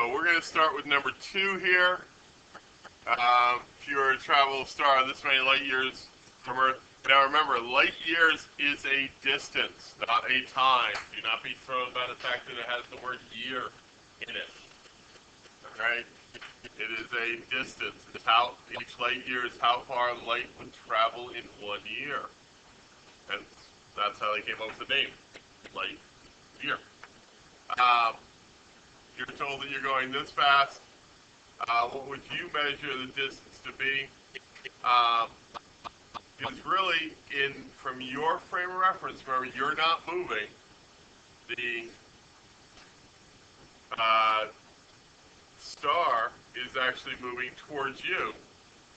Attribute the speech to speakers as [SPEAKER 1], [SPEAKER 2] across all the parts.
[SPEAKER 1] So we're going to start with number 2 here. If you were to travel a star this many light years from Earth. Now remember, light years is a distance, not a time. Do not be thrown by the fact that it has the word year in it. Alright? It is a distance. It's how each light year is how far light would travel in 1 year. And that's how they came up with the name, light year. You're told that you're going this fast. What would you measure the distance to be? It's really from your frame of reference. Remember, you're not moving. The star is actually moving towards you,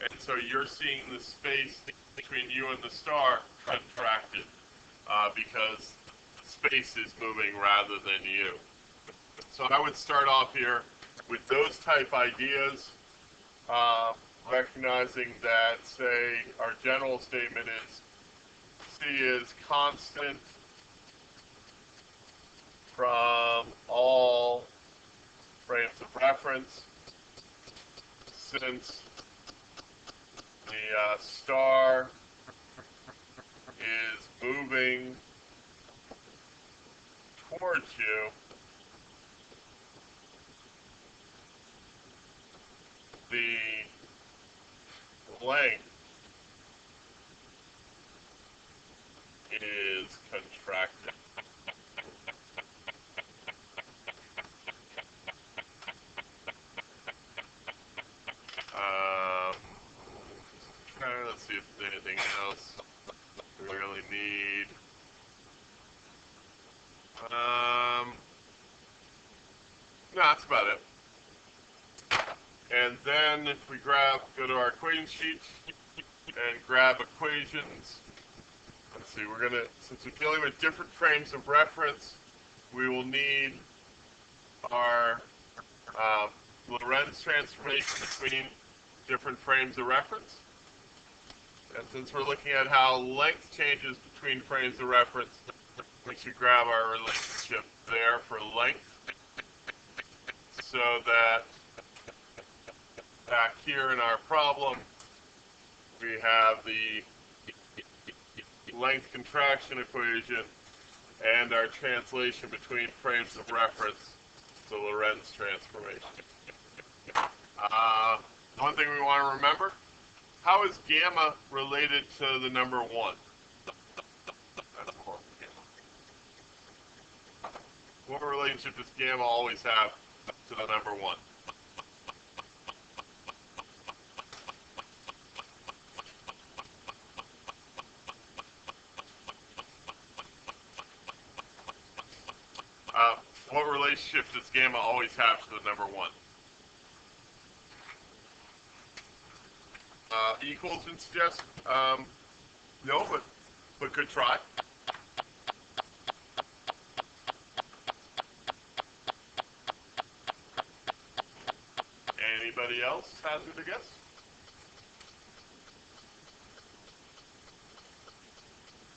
[SPEAKER 1] and so you're seeing the space between you and the star contracted because space is moving rather than you. So I would start off here with those type ideas, recognizing that, say, our general statement is C is constant from all frames of reference, since the star is moving towards you, the length is contracted. Let's see if there's anything else we really need. No, that's about it. And then if we go to our equation sheet and grab equations. Let's see, since we're dealing with different frames of reference, we will need our Lorentz transformation between different frames of reference. And since we're looking at how length changes between frames of reference, we should grab our relationship there for length, so that back here in our problem, we have the length contraction equation and our translation between frames of reference, the Lorentz transformation. One thing we want to remember, how is gamma related to the number 1? What relationship does gamma always have to the number 1? What relationship does gamma always have to the number 1? Equals and suggest? No, but good try. Anybody else hazard a guess?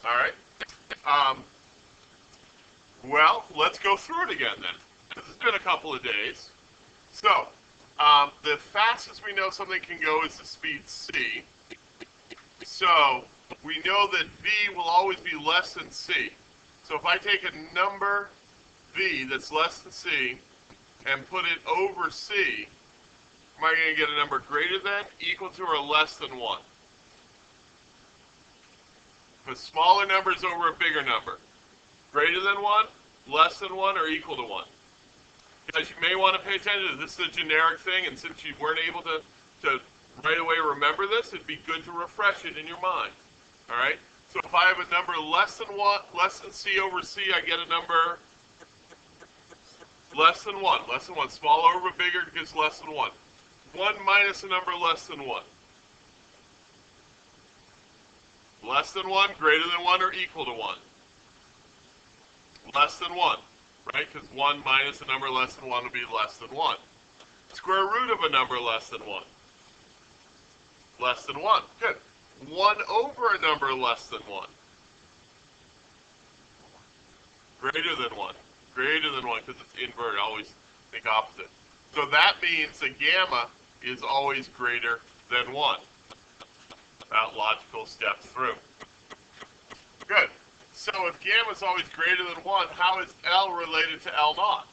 [SPEAKER 1] All right. Well, let's go through it again then. This has been a couple of days. So, the fastest we know something can go is the speed c. So, we know that v will always be less than c. So if I take a number v that's less than c and put it over c, am I going to get a number greater than, equal to, or less than 1? If a smaller number is over a bigger number, greater than 1, less than 1, or equal to 1? Guys, you may want to pay attention to this. This is a generic thing, and since you weren't able to right away remember this, it'd be good to refresh it in your mind. All right? So if I have a number less than 1, less than c over c, I get a number less than 1. Less than 1. Smaller over bigger gives less than 1. 1 minus a number less than 1. Less than 1, greater than 1, or equal to 1? Less than 1, right? Because 1 minus a number less than 1 would be less than 1. Square root of a number less than 1. Less than 1. Good. 1 over a number less than 1. Greater than 1. Greater than 1, because it's inverted. Always think opposite. So that means that gamma is always greater than 1. That logical step through. Good. So if gamma is always greater than 1, how is L related to L naught?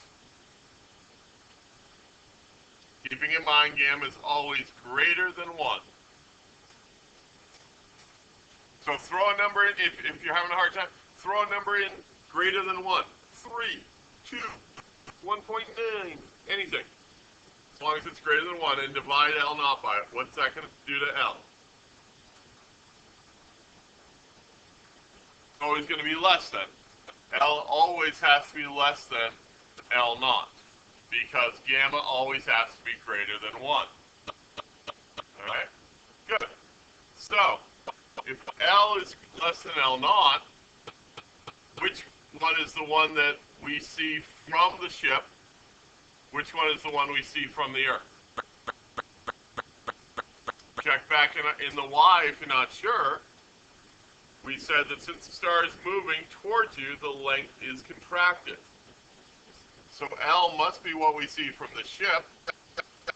[SPEAKER 1] Keeping in mind gamma is always greater than 1. So throw a number in, if you're having a hard time, throw a number in greater than 1. 3, 2, 1.9, anything. As long as it's greater than 1, and divide L naught by it. What's that going to do to L? It's always going to be less than. L always has to be less than L naught, because gamma always has to be greater than 1. Alright? Good. So, if L is less than L naught, which one is the one that we see from the ship? Which one is the one we see from the Earth? Check back in the Y if you're not sure. We said that since the star is moving towards you, the length is contracted. So L must be what we see from the ship,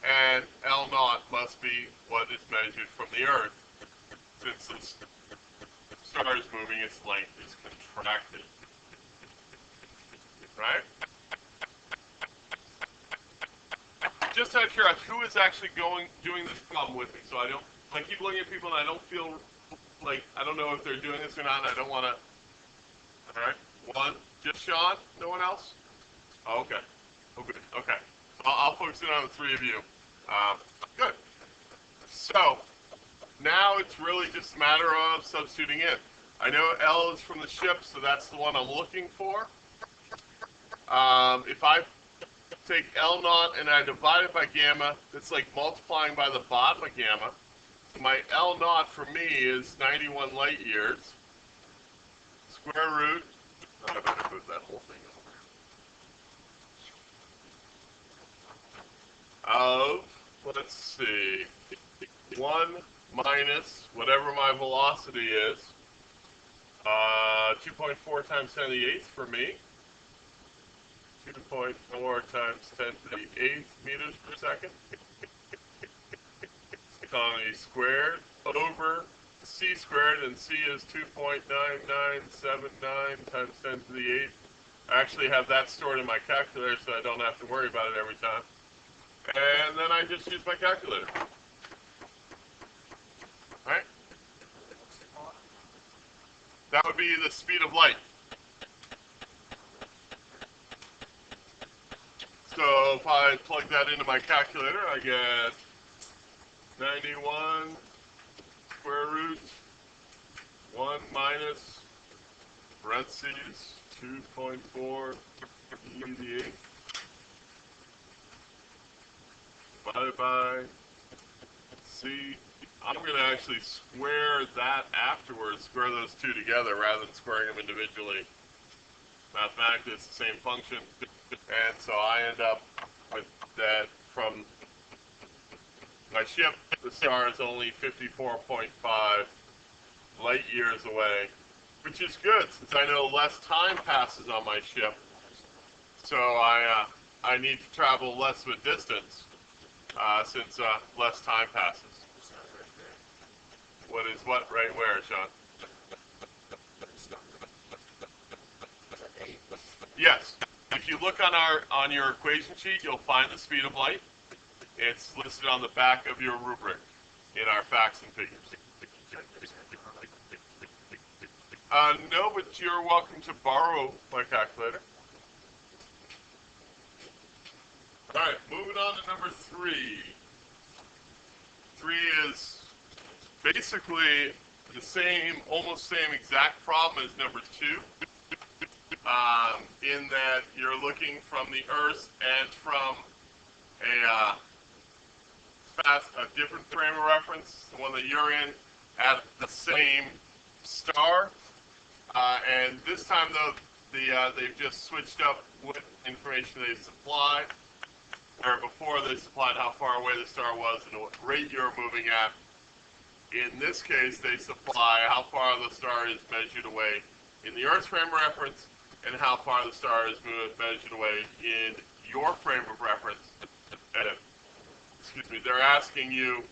[SPEAKER 1] and L naught must be what is measured from the Earth. Since the star is moving, its length is contracted. Right? Just out of curiosity, who is actually doing this problem with me? So I keep looking at people and I don't feel like, I don't know if they're doing this or not, and I don't want to. All right, one, just Sean, no one else? Oh, okay. Oh, good. Okay. So I'll focus in on the three of you. Good. So now it's really just a matter of substituting in. I know L is from the ship, so that's the one I'm looking for. If I take L naught and I divide it by gamma, that's like multiplying by the bottom of gamma. My L naught for me is 91 light years. Square root. I better move that whole thing over. Of, let's see, 1 minus whatever my velocity is. 2.4 times 10 to the 8th for me. 2.4 times 10 to the 8th meters per second. Economy squared over c squared, and c is 2.9979 times 10 to the 8th. I actually have that stored in my calculator, so I don't have to worry about it every time. And then I just use my calculator. Right? That would be the speed of light. So if I plug that into my calculator, I get 91 square root 1 minus parentheses 2.4 e to the 8th divided by c. I'm going to actually square that afterwards, square those two together rather than squaring them individually. Mathematically, it's the same function. And so I end up with that from my ship, the star is only 54.5 light years away, which is good since I know less time passes on my ship. So I need to travel less of a distance since less time passes. What is what right where, Sean? Yes. If you look on your equation sheet, you'll find the speed of light. It's listed on the back of your rubric in our facts and figures. No, but you're welcome to borrow my calculator. All right, moving on to number 3. 3 is basically the same, almost same exact problem as number 2. In that you're looking from the Earth and from a different frame of reference, the one that you're in, at the same star. And this time, though, they've just switched up what information they supplied. Or before they supplied how far away the star was and what rate you're moving at. In this case, they supply how far the star is measured away in the Earth's frame of reference and how far the star is measured away in your frame of reference They're asking you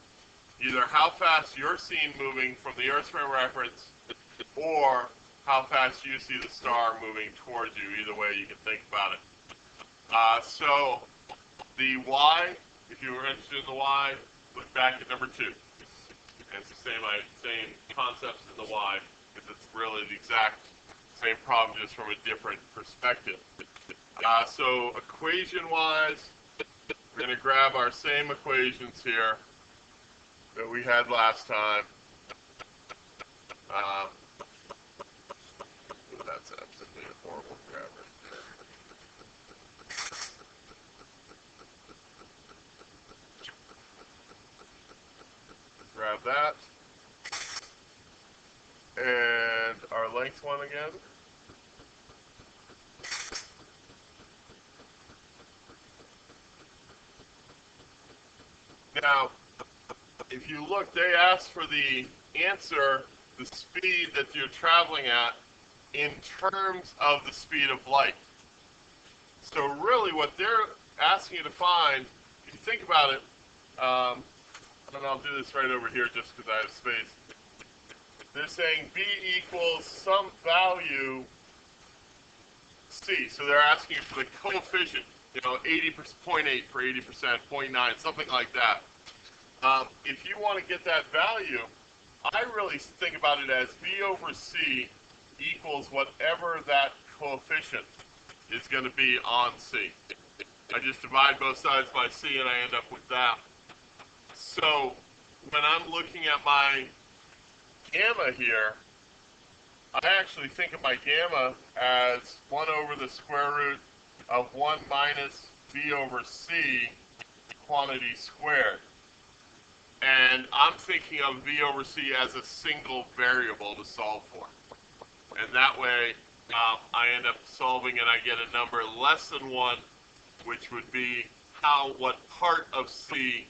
[SPEAKER 1] either how fast you're seen moving from the Earth's frame of reference, or how fast you see the star moving towards you. Either way, you can think about it. So the y, if you were interested in the y, look back at number 2. And it's the same concepts in the y, because it's really the exact same problem, just from a different perspective. So equation-wise, we're going to grab our same equations here that we had last time. That's absolutely a horrible grammar. Grab that. And our length one again. Now, if you look, they asked for the answer, the speed that you're traveling at, in terms of the speed of light. So really what they're asking you to find, if you think about it, and I'll do this right over here just because I have space. They're saying b equals some value c. So they're asking you for the coefficient, 80%, 0.8 for 80%, 0.9, something like that. If you want to get that value, I really think about it as b over c equals whatever that coefficient is going to be on c. I just divide both sides by c and I end up with that. So when I'm looking at my gamma here, I actually think of my gamma as 1 over the square root of 1 minus b over c quantity squared. And I'm thinking of v over c as a single variable to solve for. And that way, I end up solving and I get a number less than 1, which would be what part of c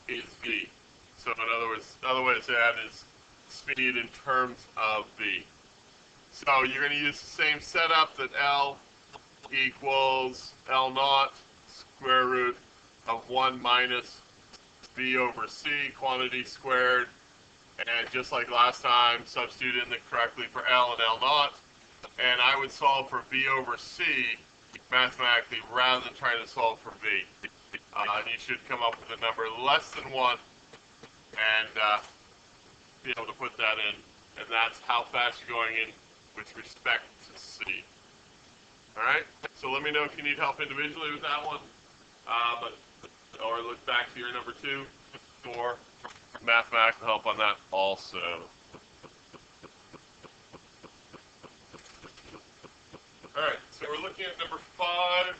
[SPEAKER 1] is v. So in other words, another way to say that is speed in terms of v. So you're going to use the same setup, that L equals L naught square root of 1 minus v over c quantity squared. And just like last time, substitute in correctly for L and L naught. And I would solve for v over c mathematically rather than trying to solve for v. And you should come up with a number less than 1 and be able to put that in. And that's how fast you're going in with respect to c. All right? So let me know if you need help individually with that one. Or look back to your number 2 for mathematical help on that also. All right, so we're looking at number 5,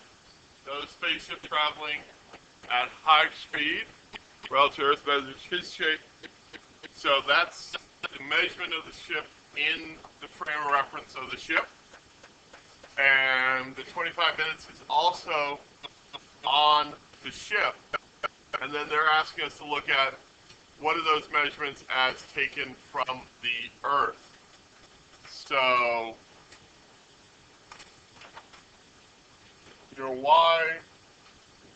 [SPEAKER 1] the spaceship traveling at high speed relative to Earth measures his shape. So that's the measurement of the ship in the frame of reference of the ship. And the 25 minutes is also on the ship. And then they're asking us to look at what are those measurements as taken from the Earth. So your y,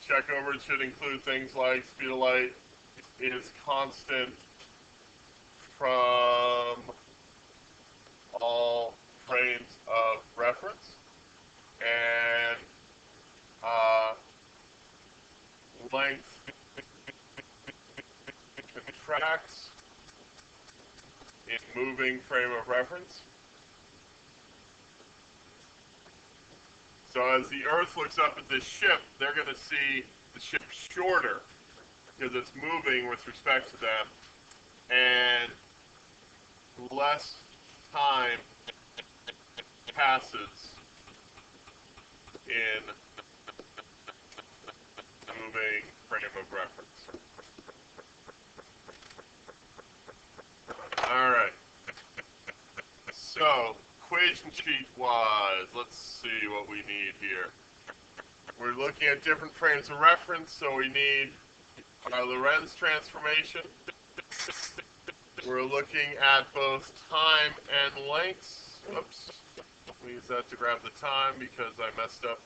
[SPEAKER 1] check over, it should include things like speed of light is constant from all frames of reference, and length contracts in moving frame of reference. So as the Earth looks up at this ship, they're going to see the ship shorter because it's moving with respect to them, and less time passes in moving frame of reference. All right. So equation sheet wise, let's see what we need here. We're looking at different frames of reference, so we need our Lorentz transformation. We're looking at both time and lengths. Whoops. We use that to grab the time because I messed up.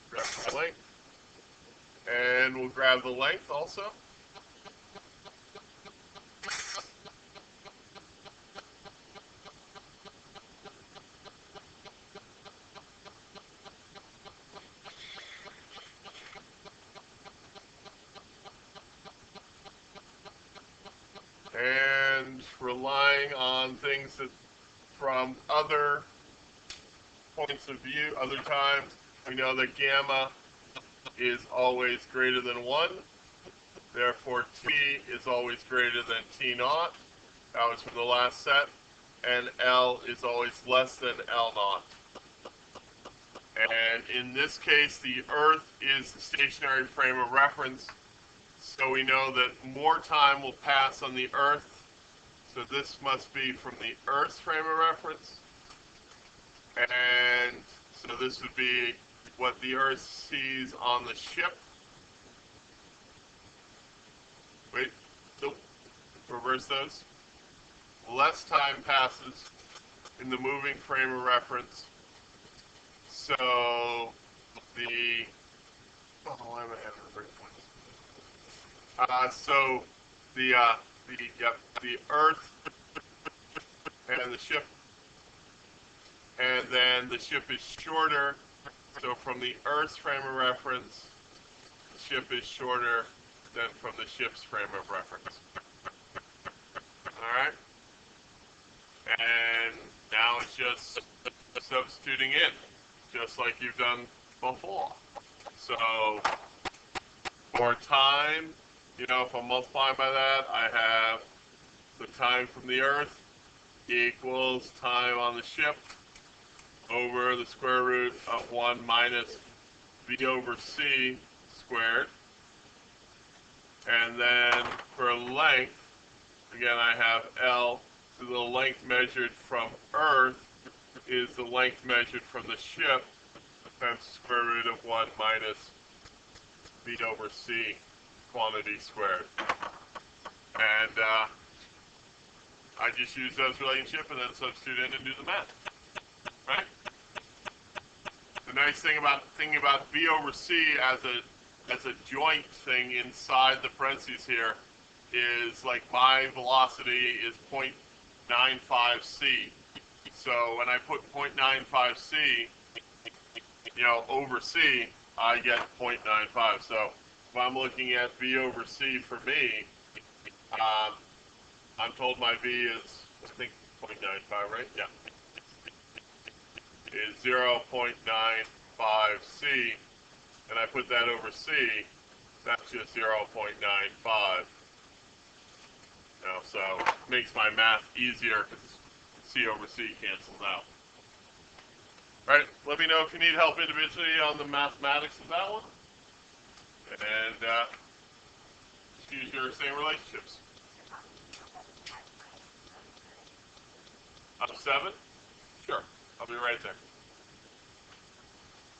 [SPEAKER 1] Grab the length. And then we'll grab the length also. And relying on things that from other points of view, other times, we know that gamma is always greater than 1. Therefore, T is always greater than T naught. That was from the last set. And L is always less than L naught. And in this case, the Earth is the stationary frame of reference. So we know that more time will pass on the Earth. So this must be from the Earth's frame of reference. And so this would be what the Earth sees on the ship. Wait, nope, reverse those. Less time passes in the moving frame of reference. So the, why am I having a breakpoint? So the Earth and the ship, and then the ship is shorter. So from the Earth's frame of reference, the ship is shorter than from the ship's frame of reference. All right, and now it's just substituting in, just like you've done before. So for time, you know, if I'm multiplying by that, I have the time from the Earth equals time on the ship over the square root of 1 minus v over c squared. And then for length, again, I have L. So the length measured from Earth is the length measured from the ship times the square root of 1 minus v over c quantity squared. And I just use those relationship and then substitute in and do the math. Right? The nice thing about thinking about v over c as a joint thing inside the parentheses here is like my velocity is 0.95 c. So when I put 0.95 c, you know, over c, I get 0.95. So if I'm looking at v over c for me, I'm told my v is, I think, 0.95, right? Yeah. Is 0.95 c, and I put that over c, that's just 0.95. You know, so it makes my math easier because c over c cancels out. Right? Let me know if you need help individually on the mathematics of that one. And just use your same relationships. Up 7? Sure. I'll be right there.